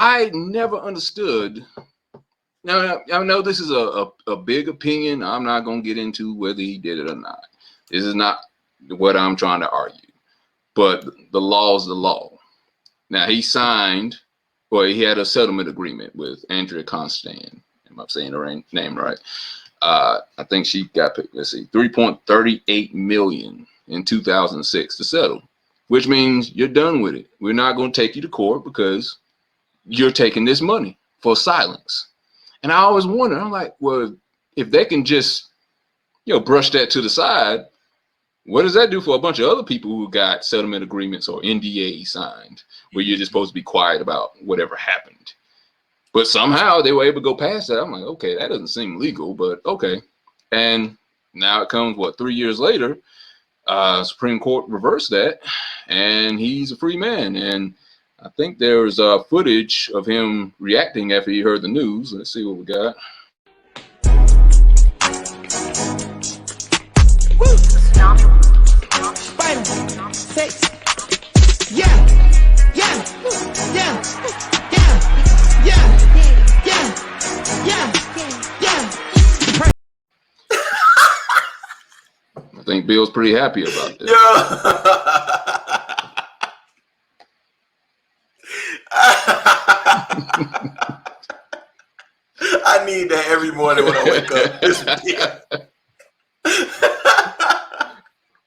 I never understood. Now, I know this is a big opinion. I'm not going to get into whether he did it or not. This is not what I'm trying to argue. But the law is the law. Now, he signed, or he had a settlement agreement with Andrea Constand. Am I saying her name right? I think she got, let's see, $3.38 million in 2006 to settle, which means you're done with it. We're not going to take you to court because you're taking this money for silence. And I always wonder, I'm like, well, if they can just, brush that to the side, what does that do for a bunch of other people who got settlement agreements or NDAs signed where you're just supposed to be quiet about whatever happened? But somehow they were able to go past that. I'm like, okay, that doesn't seem legal, but okay. And now it comes, 3 years later, Supreme Court reversed that, and he's a free man. And I think there's footage of him reacting after he heard the news. Let's see what we got. I think Bill's pretty happy about this. I need that every morning when I wake up.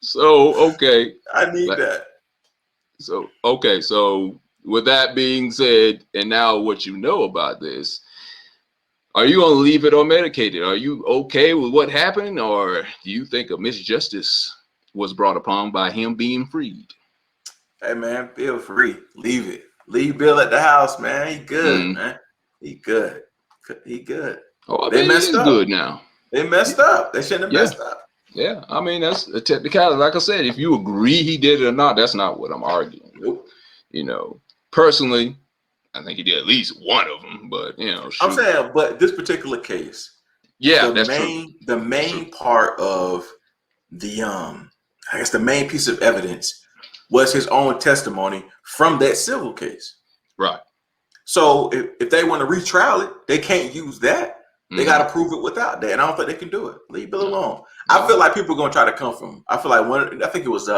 So, okay. I need that. So, okay. So with that being said, and now what you know about this, are you going to leave it or medicate it? Are you okay with what happened, or do you think a misjustice was brought upon by him being freed? Hey, man, Bill free. Leave it. Leave Bill at the house, man. He good, man. He good. He good. Oh, they messed up. Good now. They messed up. They shouldn't have messed up. Yeah, I mean, that's a technicality. Like I said, if you agree he did it or not, that's not what I'm arguing. Nope. Personally, I think he did at least one of them, but shoot. I'm saying, but this particular case, that's true. The main part of the I guess the main piece of evidence was his own testimony from that civil case. Right. So if they want to retrial it, they can't use that. They got to prove it without that, and I don't think they can do it. Leave Bill alone. I feel like people are gonna try to come from him. I feel like I think it was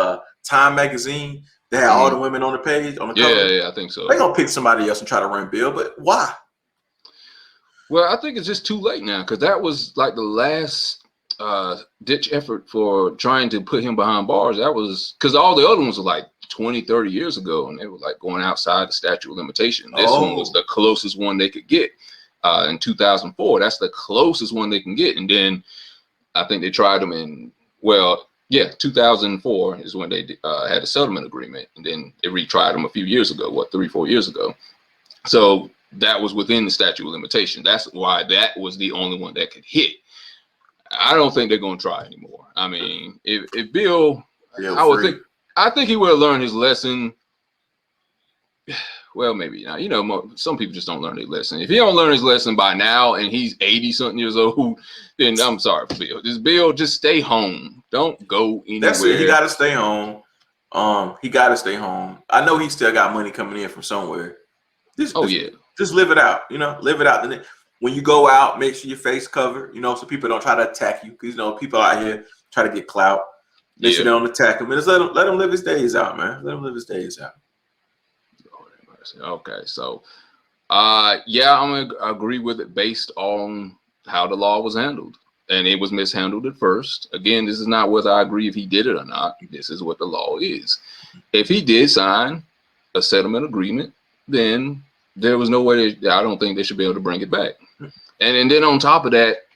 Time magazine. They had all the women on the page on the cover. Yeah, I think so. They're gonna pick somebody else and try to run Bill, but why? Well, I think it's just too late now, because that was like the last ditch effort for trying to put him behind bars. That was because all the other ones were like 20, 30 years ago, and they were like going outside the statute of limitation. This one was the closest one they could get in 2004. That's the closest one they can get. And then I think they tried them in, 2004 is when they had a settlement agreement. And then they retried them a few years ago, 3-4 years ago. So that was within the statute of limitation. That's why that was the only one that could hit. I don't think they're going to try anymore. I mean, if Bill, I think he would have learned his lesson. Well, maybe not. Some people just don't learn their lesson. If he don't learn his lesson by now and he's 80-something years old, then I'm sorry for Bill. Bill, just stay home. Don't go anywhere. That's it. He got to stay home. He got to stay home. I know he still got money coming in from somewhere. Just live it out. Live it out. When you go out, make sure your face covered. So people don't try to attack you, because people out here try to get clout. Make sure they don't attack him. And just let him live his days out, man. Let him live his days out. Okay, so I'm gonna agree with it based on how the law was handled, and it was mishandled at first. Again, this is not whether I agree if he did it or not. This is what the law is. If he did sign a settlement agreement, then there was no way I don't think they should be able to bring it back. And then on top of that,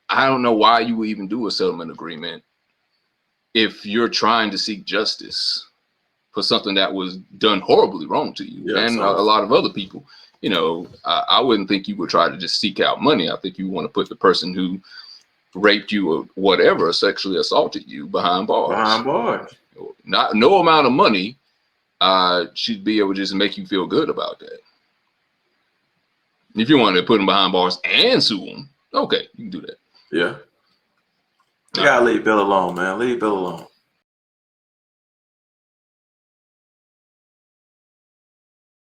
I don't know why you would even do a settlement agreement if you're trying to seek justice for something that was done horribly wrong to you and a lot of other people. I wouldn't think you would try to just seek out money. I think you want to put the person who raped you or whatever, sexually assaulted you, behind bars. Behind bars. No amount of money should be able to just make you feel good about that. If you want to put them behind bars and sue them, okay, you can do that. Yeah. You gotta leave Bill alone, man. Leave Bill alone.